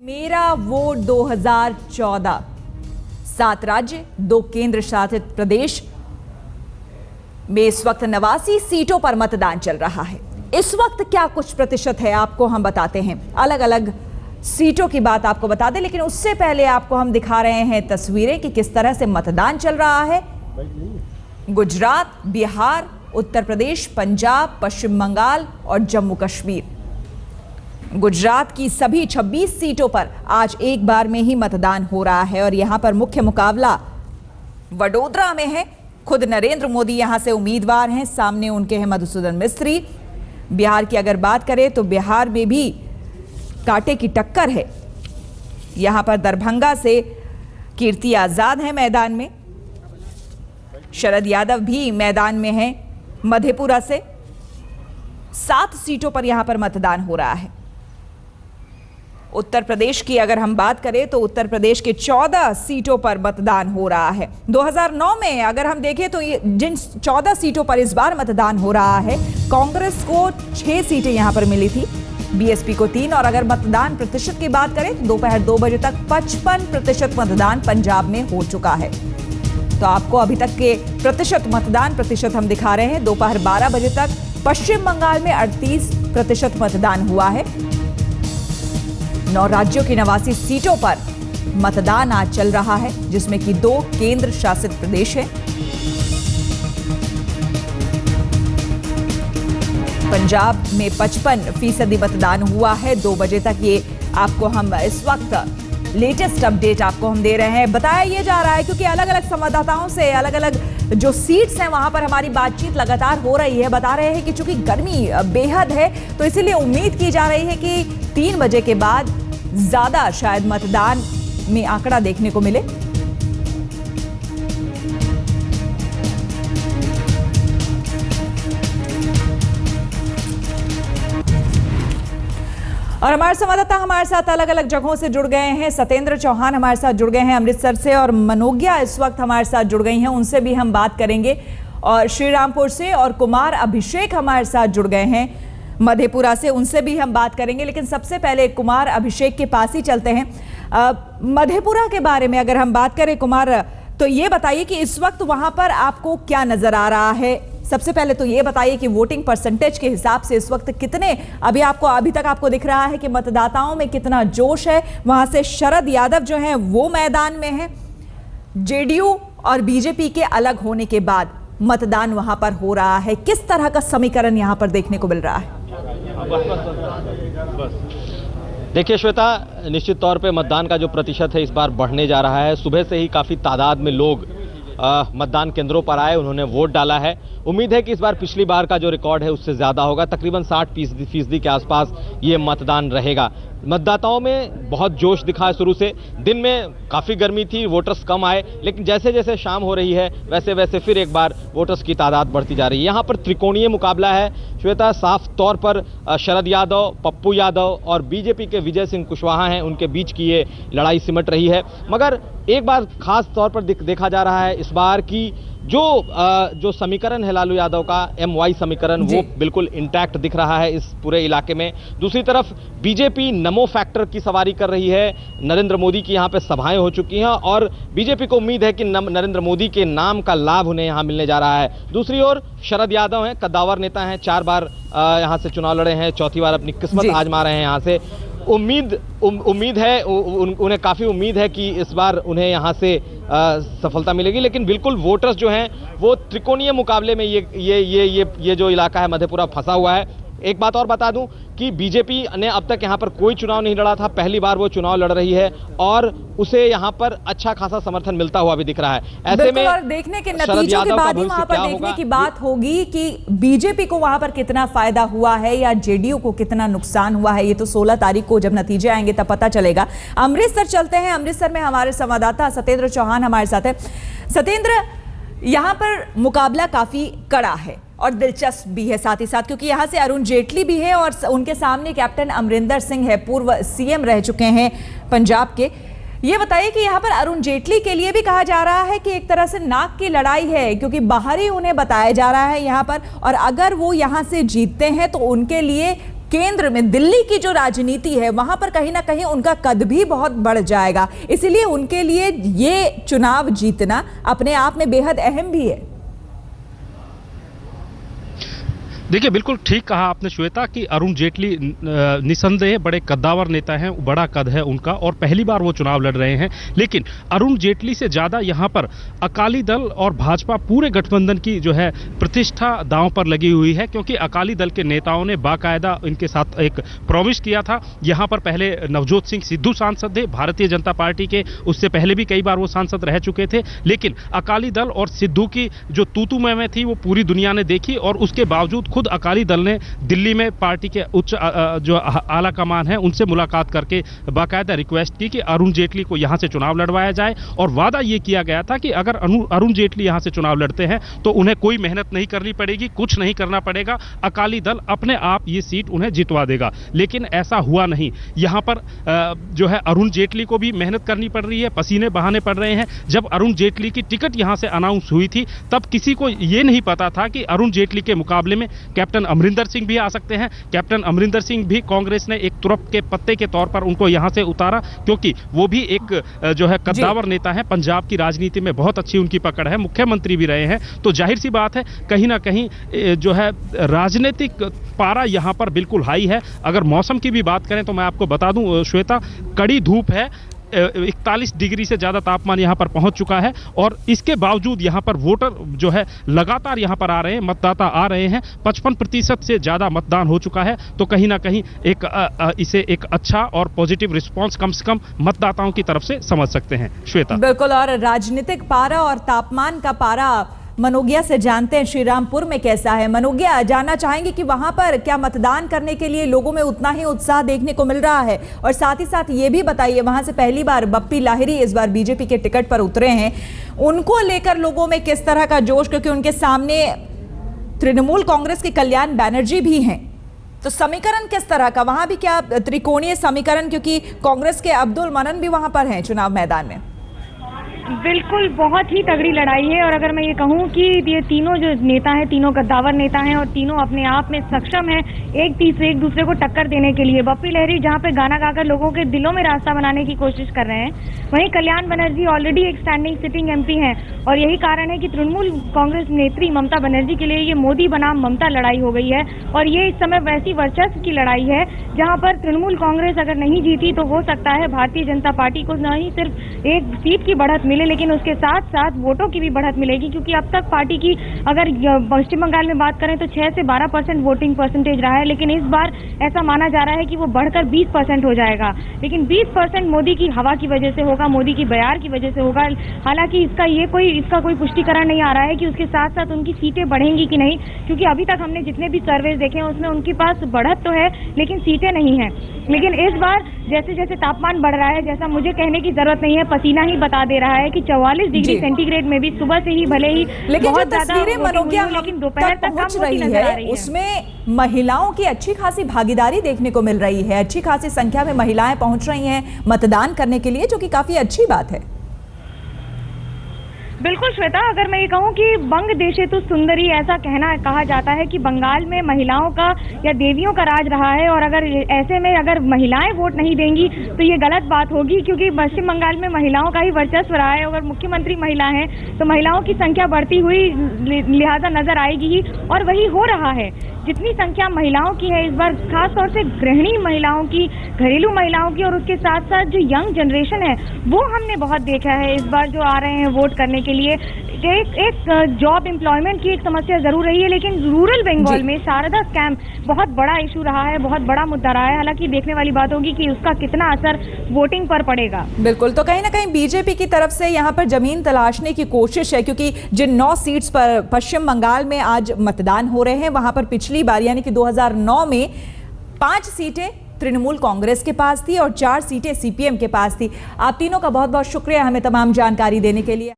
मेरा वोट 2014, 7 राज्य 2 केंद्र शासित प्रदेश में इस वक्त 89 सीटों पर मतदान चल रहा है। इस वक्त क्या कुछ प्रतिशत है आपको हम बताते हैं, अलग अलग सीटों की बात आपको बता दें, लेकिन उससे पहले आपको हम दिखा रहे हैं तस्वीरें कि किस तरह से मतदान चल रहा है। गुजरात, बिहार, उत्तर प्रदेश, पंजाब, पश्चिम बंगाल और जम्मू कश्मीर। गुजरात की सभी 26 सीटों पर आज एक बार में ही मतदान हो रहा है और यहां पर मुख्य मुकाबला वडोदरा में है। खुद नरेंद्र मोदी यहां से उम्मीदवार हैं, सामने उनके हैं मधुसूदन मिस्त्री। बिहार की अगर बात करें तो बिहार में भी कांटे की टक्कर है। यहां पर दरभंगा से कीर्ति आजाद है मैदान में, शरद यादव भी मैदान में है। मधेपुरा से 7 सीटों पर यहां पर मतदान हो रहा है। उत्तर प्रदेश की अगर हम बात करें तो उत्तर प्रदेश के 14 सीटों पर मतदान हो रहा है। 2009 में अगर हम देखें तो ये जिन 14 सीटों पर इस बार मतदान हो रहा है, कांग्रेस को 6 सीटें यहां पर मिली थी, बीएसपी को 3। और अगर मतदान प्रतिशत की बात करें तो दोपहर 2 बजे तक 55% मतदान पंजाब में हो चुका है। तो आपको अभी तक के मतदान प्रतिशत हम दिखा रहे हैं। दोपहर 12 बजे तक पश्चिम बंगाल में 38% मतदान हुआ है। 9 राज्यों की 89 सीटों पर मतदान आज चल रहा है, जिसमें कि 2 केंद्र शासित प्रदेश हैं। पंजाब में 55% मतदान हुआ है। 2 बजे तक ये आपको हम इस वक्त लेटेस्ट अपडेट आपको हम दे रहे हैं। बताया ये जा रहा है क्योंकि अलग अलग संवाददाताओं से अलग अलग जो सीट्स हैं वहां पर हमारी बातचीत लगातार हो रही है। बता रहे हैं कि चूंकि गर्मी बेहद है तो इसीलिए उम्मीद की जा रही है कि 3 बजे के बाद ज्यादा शायद मतदान में आंकड़ा देखने को मिले। और हमारे संवाददाता हमारे साथ अलग अलग जगहों से जुड़ गए हैं। सत्येंद्र चौहान हमारे साथ जुड़ गए हैं अमृतसर से, और मनोज्ञा इस वक्त हमारे साथ जुड़ गई हैं, उनसे भी हम बात करेंगे। और श्रीरामपुर से और कुमार अभिषेक हमारे साथ जुड़ गए हैं मधेपुरा से, उनसे भी हम बात करेंगे। लेकिन सबसे पहले कुमार अभिषेक के पास ही चलते हैं। मधेपुरा के बारे में अगर हम बात करें कुमार, तो ये बताइए कि इस वक्त वहां पर आपको क्या नजर आ रहा है। सबसे पहले तो ये बताइए कि वोटिंग परसेंटेज के हिसाब से इस वक्त कितने अभी तक आपको दिख रहा है कि मतदाताओं में कितना जोश है। वहां से शरद यादव जो हैं वो मैदान में हैं। जेडीयू और बीजेपी के अलग होने के बाद मतदान वहां पर हो रहा है। किस तरह का समीकरण यहां पर देखने को मिल रहा है? देखिए श्वेता, निश्चित तौर पे मतदान का जो प्रतिशत है इस बार बढ़ने जा रहा है। सुबह से ही काफ़ी तादाद में लोग मतदान केंद्रों पर आए, उन्होंने वोट डाला है। उम्मीद है कि इस बार पिछली बार का जो रिकॉर्ड है उससे ज़्यादा होगा। तकरीबन 60% के आसपास ये मतदान रहेगा। मतदाताओं में बहुत जोश दिखा है शुरू से। दिन में काफ़ी गर्मी थी, वोटर्स कम आए, लेकिन जैसे जैसे शाम हो रही है वैसे वैसे फिर एक बार वोटर्स की तादाद बढ़ती जा रही है। यहाँ पर त्रिकोणीय मुकाबला है श्वेता। साफ तौर पर शरद यादव, पप्पू यादव और बीजेपी के विजय सिंह कुशवाहा हैं, उनके बीच की ये लड़ाई सिमट रही है। मगर एक बार खास तौर पर देखा जा रहा है इस बार की जो समीकरण है लालू यादव का, MY समीकरण, वो बिल्कुल इंटैक्ट दिख रहा है इस पूरे इलाके में। दूसरी तरफ बीजेपी नमो फैक्टर की सवारी कर रही है। नरेंद्र मोदी की यहाँ पे सभाएं हो चुकी हैं और बीजेपी को उम्मीद है कि नरेंद्र मोदी के नाम का लाभ उन्हें यहाँ मिलने जा रहा है। दूसरी ओर शरद यादव हैं, कद्दावर नेता हैं, 4 बार यहाँ से चुनाव लड़े हैं, 4थी बार अपनी किस्मत आजमा रहे हैं यहाँ से। उम्मीद है, उन्हें काफ़ी उम्मीद है कि इस बार उन्हें यहाँ से सफलता मिलेगी। लेकिन बिल्कुल वोटर्स जो हैं वो त्रिकोणीय मुकाबले में ये जो इलाका है मधेपुरा फंसा हुआ है। एक बात और बता दूं कि बीजेपी ने अब तक यहाँ पर कोई चुनाव नहीं लड़ा था, पहली बार वो चुनाव लड़ रही है और उसे यहाँ पर अच्छा खासा समर्थन मिलता हुआ भी दिख रहा है। ऐसे में और देखने के नतीजों के बाद ही वहां पर देखने की बात होगी कि बीजेपी को वहां पर कितना फायदा हुआ है या जेडीयू को कितना नुकसान हुआ है। ये तो 16 तारीख को जब नतीजे आएंगे तब पता चलेगा। अमृतसर चलते हैं। अमृतसर में हमारे संवाददाता सत्येंद्र चौहान हमारे साथ है। सत्येंद्र, यहाँ पर मुकाबला काफी कड़ा है और दिलचस्प भी है साथ ही साथ, क्योंकि यहाँ से अरुण जेटली भी है और उनके सामने कैप्टन अमरिंदर सिंह है, पूर्व सीएम रह चुके हैं पंजाब के। ये बताइए कि यहाँ पर अरुण जेटली के लिए भी कहा जा रहा है कि एक तरह से नाक की लड़ाई है, क्योंकि बाहरी उन्हें बताया जा रहा है यहाँ पर, और अगर वो यहाँ से जीतते हैं तो उनके लिए केंद्र में दिल्ली की जो राजनीति है वहां पर कहीं ना कहीं उनका कद भी बहुत बढ़ जाएगा। इसीलिए उनके लिए ये चुनाव जीतना अपने आप में बेहद अहम भी है। देखिए, बिल्कुल ठीक कहा आपने श्वेता कि अरुण जेटली निसंदेह बड़े कद्दावर नेता हैं, बड़ा कद है उनका और पहली बार वो चुनाव लड़ रहे हैं। लेकिन अरुण जेटली से ज्यादा यहाँ पर अकाली दल और भाजपा पूरे गठबंधन की जो है प्रतिष्ठा दांव पर लगी हुई है, क्योंकि अकाली दल के नेताओं ने बाकायदा इनके साथ एक प्रॉमिस किया था। यहाँ पर पहले नवजोत सिंह सिद्धू सांसद थे भारतीय जनता पार्टी के, उससे पहले भी कई बार वो सांसद रह चुके थे। लेकिन अकाली दल और सिद्धू की जो तूतू में थी वो पूरी दुनिया ने देखी और उसके बावजूद खुद अकाली दल ने दिल्ली में पार्टी के उच्च जो आला कमान है उनसे मुलाकात करके बाकायदा रिक्वेस्ट की कि अरुण जेटली को यहां से चुनाव लड़वाया जाए। और वादा यह किया गया था कि अगर अरुण जेटली यहां से चुनाव लड़ते हैं तो उन्हें कोई मेहनत नहीं करनी पड़ेगी, कुछ नहीं करना पड़ेगा, अकाली दल अपने आप ये सीट उन्हें जितवा देगा। लेकिन ऐसा हुआ नहीं। यहां पर जो है अरुण जेटली को भी मेहनत करनी पड़ रही है, पसीने बहाने पड़ रहे हैं। जब अरुण जेटली की टिकट यहां से अनाउंस हुई थी तब किसी को यह नहीं पता था कि अरुण जेटली के मुकाबले में कैप्टन अमरिंदर सिंह भी आ सकते हैं। कैप्टन अमरिंदर सिंह भी कांग्रेस ने एक तुरप के पत्ते के तौर पर उनको यहां से उतारा, क्योंकि वो भी एक जो है कद्दावर नेता है, पंजाब की राजनीति में बहुत अच्छी उनकी पकड़ है, मुख्यमंत्री भी रहे हैं। तो जाहिर सी बात है कहीं ना कहीं जो है राजनीतिक पारा यहां पर बिल्कुल हाई है। अगर मौसम की भी बात करें तो मैं आपको बता दूं श्वेता, कड़ी धूप है, 41 डिग्री से ज्यादा तापमान यहां पर पहुंच चुका है और इसके बावजूद यहां पर वोटर जो है लगातार यहां पर आ रहे हैं, मतदाता आ रहे हैं। 55% से ज्यादा मतदान हो चुका है। तो कहीं ना कहीं इसे एक अच्छा और पॉजिटिव रिस्पांस कम से कम मतदाताओं की तरफ से समझ सकते हैं श्वेता। बिल्कुल, और राजनीतिक पारा और तापमान का पारा मनोगिया से जानते हैं श्रीरामपुर में कैसा है। मनोगिया, जानना चाहेंगे कि वहां पर क्या मतदान करने के लिए लोगों में उतना ही उत्साह देखने को मिल रहा है, और साथ ही साथ ये भी बताइए वहां से पहली बार बप्पी लाहिरी इस बार बीजेपी के टिकट पर उतरे हैं, उनको लेकर लोगों में किस तरह का जोश, क्योंकि उनके सामने तृणमूल कांग्रेस के कल्याण बैनर्जी भी हैं। तो समीकरण किस तरह का वहां भी, क्या त्रिकोणीय समीकरण, क्योंकि कांग्रेस के अब्दुल मनन भी वहां पर हैं चुनाव मैदान में? बिल्कुल, बहुत ही तगड़ी लड़ाई है। और अगर मैं ये कहूँ कि ये तीनों जो नेता हैं, तीनों कद्दावर नेता हैं और तीनों अपने आप में सक्षम हैं एक दूसरे को टक्कर देने के लिए। बप्पी लहरी जहाँ पे गाना गाकर लोगों के दिलों में रास्ता बनाने की कोशिश कर रहे हैं, वहीं कल्याण बनर्जी ऑलरेडी एक स्टैंडिंग सिटिंग एमपी हैं। और यही कारण है कि तृणमूल कांग्रेस नेत्री ममता बनर्जी के लिए ये मोदी बनाम ममता लड़ाई हो गई है। और ये इस समय वैसी वर्चस्व की लड़ाई है जहाँ पर तृणमूल कांग्रेस अगर नहीं जीती तो हो सकता है भारतीय जनता पार्टी को न ही सिर्फ एक सीट की बढ़त मिले, लेकिन उसके साथ साथ वोटों की भी बढ़त मिलेगी। क्योंकि अब तक पार्टी की अगर पश्चिम बंगाल में बात करें तो 6 से 12% वोटिंग परसेंटेज रहा है, लेकिन इस बार ऐसा माना जा रहा है कि वो बढ़कर 20% हो जाएगा। लेकिन 20% मोदी की हवा की वजह से होगा, मोदी की बयार की वजह से होगा। हालांकि इसका कोई पुष्टिकरण नहीं आ रहा है कि उसके साथ साथ उनकी सीटें बढ़ेंगी कि नहीं, क्योंकि अभी तक हमने जितने भी सर्वे देखे हैं उसमें उनके पास बढ़त तो है लेकिन सीटें नहीं है। लेकिन इस बार जैसे जैसे तापमान बढ़ रहा है, जैसा मुझे कहने की जरूरत नहीं है, पसीना ही बता दे रहा है कि 44 डिग्री सेंटीग्रेड में भी सुबह से ही भले ही बहुत ज्यादा मनोगिया लेकिन दोपहर तक पहुंच रही है, उसमें महिलाओं की अच्छी खासी भागीदारी देखने को मिल रही है। अच्छी खासी संख्या में महिलाएं पहुंच रही हैं मतदान करने के लिए, जो कि काफी अच्छी बात है। बिल्कुल श्वेता, अगर मैं ये कहूँ कि बंग देशे तो सुंदरी ऐसा कहा जाता है कि बंगाल में महिलाओं का या देवियों का राज रहा है। और अगर ऐसे में अगर महिलाएं वोट नहीं देंगी तो ये गलत बात होगी, क्योंकि पश्चिम बंगाल में महिलाओं का ही वर्चस्व रहा है। अगर मुख्यमंत्री महिला हैं तो महिलाओं की संख्या बढ़ती हुई लिहाजा नजर आएगी ही, और वही हो रहा है। जितनी संख्या महिलाओं की है इस बार, खासतौर से गृहिणी महिलाओं की, घरेलू महिलाओं की, और उसके साथ साथ जो यंग जनरेशन है वो हमने बहुत देखा है इस बार जो आ रहे हैं वोट करने के लिए। एक जॉब एम्प्लॉयमेंट की एक समस्या जरूर रही है, लेकिन रूरल बंगाल में शारदा स्कैम बहुत बड़ा इशू रहा है, बहुत बड़ा मुद्दा रहा है। हालांकि देखने वाली बात होगी कि उसका कितना असर वोटिंग पर पड़ेगा। बिल्कुल, तो कहीं ना कहीं बीजेपी की तरफ से यहाँ पर जमीन तलाशने की कोशिश है, क्योंकि जिन 9 सीट्स पर पश्चिम बंगाल में आज मतदान हो रहे हैं वहां पर पिछली बार यानी कि 2009 में 5 सीटें तृणमूल कांग्रेस के पास थी और 4 सीटें सीपीएम के पास थी। आप तीनों का बहुत बहुत शुक्रिया हमें तमाम जानकारी देने के लिए।